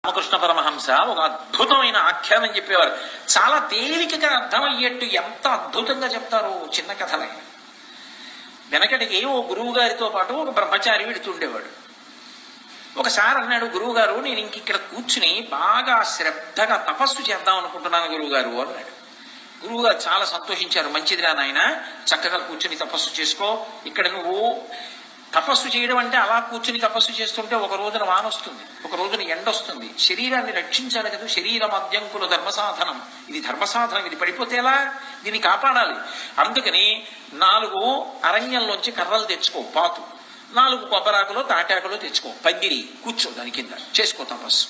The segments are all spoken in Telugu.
రామకృష్ణ పరమహంస ఒక అద్భుతమైన ఆఖ్యానం చెప్పేవారు. చాలా తేలికగా అర్థమయ్యేట్టు ఎంత అద్భుతంగా చెప్తారో చిన్న కథలే. వెనకటికి ఓ గురువు గారితో పాటు ఒక బ్రహ్మచారి వెడుతుండేవాడు. ఒకసారి అన్నాడు, గురువు గారు, నేను ఇక్కడ కూర్చుని బాగా శ్రద్ధగా తపస్సు చేద్దాం అనుకుంటున్నాను గురువు గారు అన్నాడు. గురువు గారు చాలా సంతోషించారు. మంచిదిరా నాయన, చక్కగా కూర్చుని తపస్సు చేసుకో. ఇక్కడ నువ్వు తపస్సు చేయడం అంటే అలా కూర్చుని తపస్సు చేస్తుంటే ఒక రోజున వాన వస్తుంది, ఒక రోజున ఎండ వస్తుంది. శరీరాన్ని రక్షించాలి కదా. శరీరం అద్యంకుల ధర్మసాధనం. ఇది ధర్మసాధనం, ఇది పడిపోతే ఎలా? దీన్ని కాపాడాలి. అందుకని 4 అరణ్యంలోంచి కర్రలు తెచ్చుకో, పాతు 4 కొబ్బరాకులు తాటాకులు తెచ్చుకో, పందిరి కూర్చో, దాని కింద చేసుకో తపస్సు.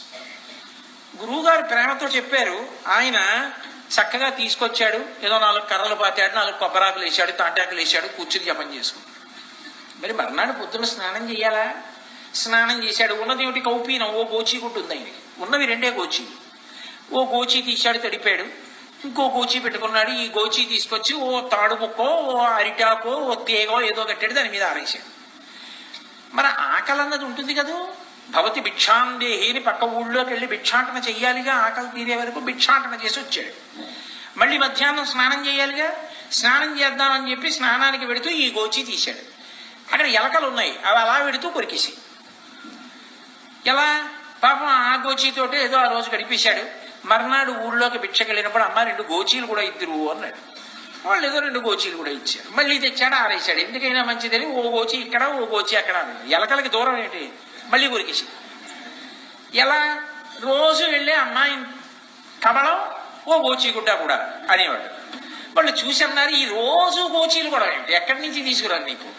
గురువుగారు ప్రేమతో చెప్పారు. ఆయన చక్కగా తీసుకొచ్చాడు. ఏదో 4 కర్రలు పాతాడు, 4 కొబ్బరాకులు వేసాడు, తాటాకులు వేసాడు, కూర్చుని జపం చేసుకున్నాడు. మరి మర్నాడు పొద్దున్న స్నానం చేయాలా? స్నానం చేశాడు. ఉన్నదేమిటి? కౌపీనం, ఓ గోచీ గుడ్డు ఆయనకి. ఉన్నవి 2 గోచీలు. ఓ గోచీ తీశాడు, తడిపాడు. ఇంకో గోచీ పెట్టుకున్నాడు. ఈ గోచీ తీసుకొచ్చి ఓ తాడు ముక్కో, ఓ అరిటాకో, ఓ తేగో ఏదో కట్టాడు, దాని మీద ఆరేశాడు. మరి ఆకలి అన్నది ఉంటుంది కదా. భవతి భిక్షాందేహి అని పక్క ఊళ్ళోకి వెళ్ళి భిక్షాటన చెయ్యాలిగా. ఆకలి తీరే వరకు భిక్షాటన చేసి వచ్చాడు. మళ్ళీ మధ్యాహ్నం స్నానం చేయాలిగా. స్నానం చేద్దామని చెప్పి స్నానానికి వెడుతూ ఈ గోచీ తీశాడు. అక్కడ ఎలకలు ఉన్నాయి, అవి అలా వెడుతూ కొరికేసి. ఎలా? పాపం ఆ గోచీతోటే ఏదో ఆ రోజు గడిపేశాడు. మర్నాడు ఊళ్ళోకి భిక్షకి వెళ్ళినప్పుడు, అమ్మ 2 గోచీలు కూడా ఇద్దరు అన్నాడు. వాళ్ళు ఏదో 2 గోచీలు కూడా ఇచ్చారు. మళ్ళీ తెచ్చాడు, ఆరేశాడు. ఎందుకైనా మంచిదని ఓ గోచి ఇక్కడ, ఓ గోచి అక్కడ అన్నాడు. ఎలకలకి దూరం ఏంటి? మళ్ళీ కొరికేసి. ఎలా? రోజు వెళ్ళే అమ్మాయి కమలం, ఓ గోచీ గుడ్డ కూడా అనేవాడు. వాళ్ళు చూసి అన్నారు, ఈ రోజు గోచీలు కూడా ఏంటి? ఎక్కడి నుంచి తీసుకురాను నీకు?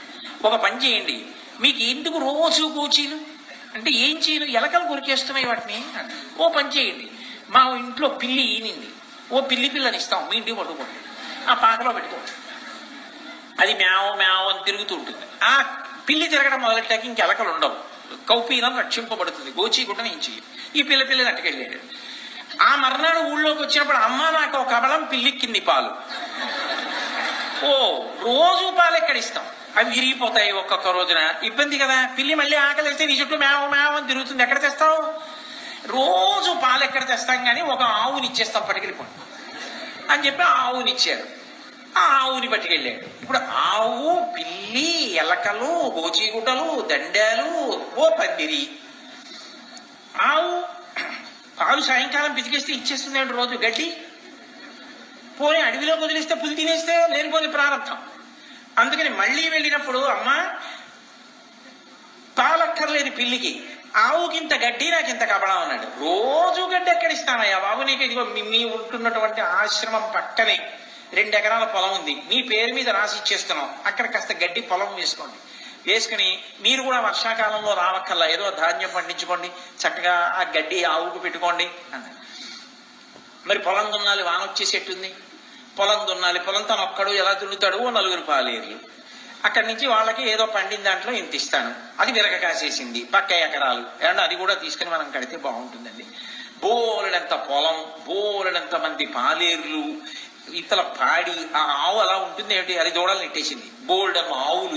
ఒక పని చేయండి, మీకు ఎందుకు రోజు గోచీలు అంటే ఏం చేయను? ఎలకలు కొరికేస్తున్నాయి వాటిని. ఓ పని చేయండి, మా ఇంట్లో పిల్లి ఈనింది, ఓ పిల్లి పిల్లని ఇస్తాం, మీ ఇంటికి పట్టుకోండి, ఆ పాకలో పెట్టుకోండి. అది మ్యావ్ మ్యావ్ అని తిరుగుతూ ఉంటుంది. ఆ పిల్లి తిరగడం మొదలెట్టాక ఇంక ఎలకలు ఉండవు. కౌపీనం రక్షింపబడుతుంది. గోచీ గుడ్డని ఏం చెయ్యి. ఈ పిల్లని అట్టుకెళ్ళాడు. ఆ మర్నాడు ఊళ్ళోకి వచ్చినప్పుడు, అమ్మ నాకు ఒక కబలం పిల్లిక్కింది పాలు. ఓ రోజు పాలు ఎక్కడ ఇస్తాం? అవి విరిగిపోతాయి ఒక్కొక్క రోజున, ఇబ్బంది కదా. పిల్లి మళ్ళీ ఆకలి వేస్తే నీ చుట్టూ మేవ మేవ అని తిరుగుతుంది. ఎక్కడ తెస్తావు? రోజు పాలు ఎక్కడ తెస్తాం కానీ ఒక ఆవుని ఇచ్చేస్తాం, పట్టుకెళ్ళిపోండి అని చెప్పి ఆవునిచ్చారు. ఆ ఆవుని పట్టుకెళ్ళాడు. ఇప్పుడు ఆవు, పిల్లి, ఎలకలు, గోచీగుడ్డలు, దండాలు, ఓ పందిరి. ఆవు పాలు సాయంకాలం పితికేస్తే ఇచ్చేస్తుంది రోజు గడ్డి. పోనీ అడవిలో వదిలిస్తే పులి తినేస్తే లేనిపోని ప్రారంభం. అందుకని మళ్ళీ వెళ్ళినప్పుడు, అమ్మ పాలక్కర్లేదు పిల్లికి, ఆవుకింత గడ్డి నాకింత కబడం అన్నాడు. రోజు గడ్డి ఎక్కడిస్తానయ్యా బాబు నీకు? ఇదిగో మీ ఉంటున్నటువంటి ఆశ్రమం పక్కనే 2 ఎకరాల పొలం ఉంది, మీ పేరు మీద రాసి ఇచ్చేస్తున్నాం, అక్కడ కాస్త గడ్డి పొలం వేసుకోండి, వేసుకుని మీరు కూడా వర్షాకాలంలో రావక్కల్లా, ఏదో ధాన్యం పండించుకోండి, చక్కగా ఆ గడ్డి ఆవుకు పెట్టుకోండి అన్నాడు. మరి పొలం దున్నాలి, వాన వచ్చేసేట్టుంది. పొలం దున్నాలి, పొలం తను ఒక్కడు ఎలా దున్నుతాడు? ఓ 4 పాలేర్లు. అక్కడి నుంచి వాళ్ళకి ఏదో పండిన దాంట్లో ఇంత ఇస్తాను. అది విరగ కాసేసింది, పక్క ఎకరాలు, ఏమన్నా అది కూడా తీసుకుని మనం కడితే బాగుంటుందండి. బోలెడంత పొలం, బోలెడంత మంది పాలేర్లు, ఇతల పాడి. ఆ ఆవు అలా ఉంటుంది ఏమిటి? అది దూడలు నెట్టేసింది. బోల్డమ్మ ఆవులు,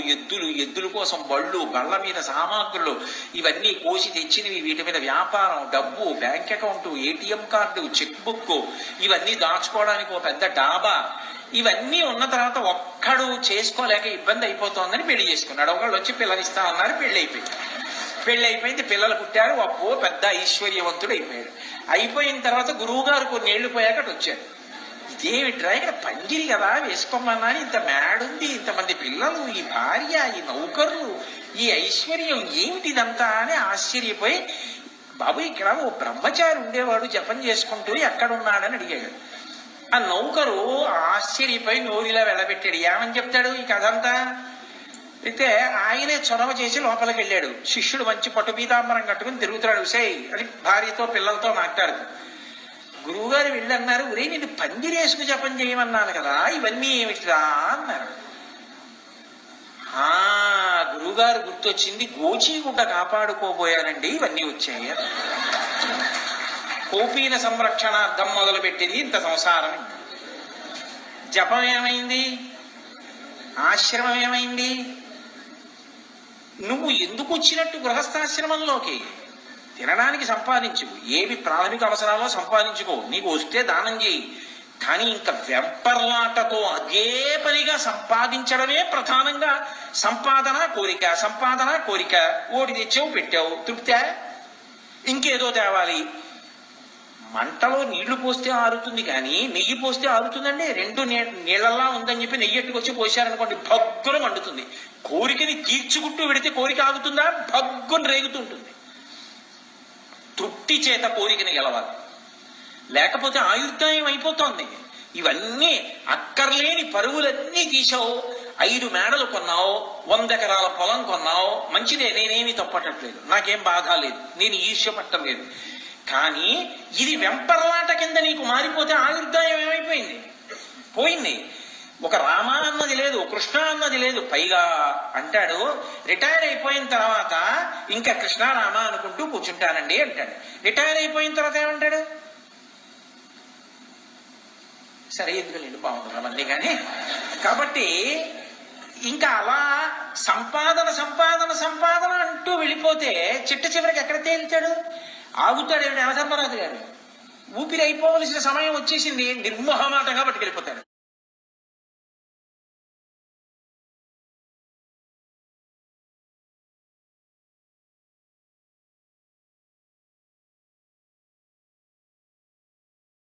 ఎద్దుల కోసం బళ్ళు, బళ్ళ మీద సామాగ్రులు, ఇవన్నీ కోసి తెచ్చినవి, వీటి మీద వ్యాపారం, డబ్బు, bank account, ATM card, cheque book, ఇవన్నీ దాచుకోవడానికి ఒక పెద్ద డాబా. ఇవన్నీ ఉన్న తర్వాత ఒక్కడు చేసుకోలేక ఇబ్బంది అయిపోతోందని పెళ్లి చేసుకున్నాడు. ఒకళ్ళు వచ్చి పిల్లనిస్తా అన్నారు, పెళ్లి అయిపోయింది, పిల్లలు పుట్టారు, అప్పో పెద్ద ఐశ్వర్యవంతుడు అయిపోయాడు. అయిపోయిన తర్వాత గురువు గారు కొన్ని ఏళ్లు పోయాక అటు వచ్చాడు. ఇదేమిట్రా, ఇక్కడ పందిరి కదా వేసుకోమన్నా, ఇంత మేడుంది, ఇంతమంది పిల్లలు, ఈ భార్య, ఈ నౌకర్లు, ఈ ఐశ్వర్యం ఏమిటిదంతా అని ఆశ్చర్యపోయి, బాబు ఇక్కడ ఓ బ్రహ్మచారి ఉండేవాడు జపం చేసుకుంటూ, ఎక్కడున్నాడని అడిగాడు. ఆ నౌకరు ఆశ్చర్యపోయి నోరిలా వెళ్ళబెట్టాడు. ఏమని చెప్తాడు ఈ కథ అంతా? అయితే ఆయనే చొరవ చేసి లోపలికి వెళ్ళాడు. శిష్యుడు మంచి పట్టు పీతాంబరం కట్టుకుని తిరుగుతున్నాడు. ఉసేయ్ అని భార్యతో పిల్లలతో మాట్లాడుతూ. గురువుగారు వెళ్ళి అన్నారు, ఒరే నేను పందిరేసుకు జపం చేయమన్నాను కదా, ఇవన్నీ ఏమిటిరా అన్నారు. గురువుగారు గుర్తొచ్చింది, గోచీగుడ్డ కాపాడుకోబోయానండి, ఇవన్నీ వచ్చాయి. కౌపీన సంరక్షణార్థం మొదలుపెట్టింది ఇంత సంసారం. జపం ఏమైంది? ఆశ్రమం ఏమైంది? నువ్వు ఎందుకు వచ్చినట్టు గృహస్థాశ్రమంలోకి? తినడానికి సంపాదించు, ఏవి ప్రాథమిక అవసరాలో సంపాదించుకో, నీకు వస్తే దానం చేయి. కానీ ఇంకా వెంపర్లాటతో అదే పనిగా సంపాదించడమే ప్రధానంగా సంపాదన కోరిక, సంపాదన కోరిక. ఓడి తెచ్చావు పెట్టావు, తృప్తే? ఇంకేదో తేవాలి. మంటలో నీళ్లు పోస్తే ఆరుతుంది కానీ నెయ్యి పోస్తే ఆరుతుందండి. రెండు నీళ్ళల్లా ఉందని చెప్పి నెయ్యి ఎట్టుకొచ్చి పోసారనుకోండి, భగ్గున మండుతుంది. కోరికని తీర్చుకుంటూ వెడితే కోరిక ఆగుతుందా? భగ్గున రేగుతుంటుంది. తృప్తి చేత కోరికని గెలవాలి, లేకపోతే ఆయుర్దాయం అయిపోతోంది. ఇవన్నీ అక్కర్లేని పరువులన్నీ తీసావు. 5 మేడలు కొన్నావు, 100 ఎకరాల పొలం కొన్నావు, మంచిదే, నేనేమీ తప్పటట్లేదు, నాకేం బాధ లేదు, నేను ఈర్ష్య పట్టలేదు. కానీ ఇది వెంపర్లాట కింద నీకు మారిపోతే ఆయుర్దాయం ఏమైపోయింది? పోయింది. ఒక రామ అన్నది లేదు, కృష్ణ అన్నది లేదు. పైగా అంటాడు, రిటైర్ అయిపోయిన తర్వాత ఇంకా కృష్ణ రామ అనుకుంటూ కూర్చుంటానండి అంటాడు. రిటైర్ అయిపోయిన తర్వాత ఏమంటాడు? సరే ఎందుకు బాగుంటుంది అవన్నీ. కానీ కాబట్టి ఇంకా అలా సంపాదన సంపాదన సంపాదన అంటూ వెళ్ళిపోతే చిట్ట చివరికి ఎక్కడ తేలుతాడు? ఆగుతాడు. యమధర్మరాజు గారు ఊపిరి అయిపోవలసిన సమయం వచ్చేసింది, నిర్మోహమాటంగా పట్టుకెళ్ళిపోతాడు.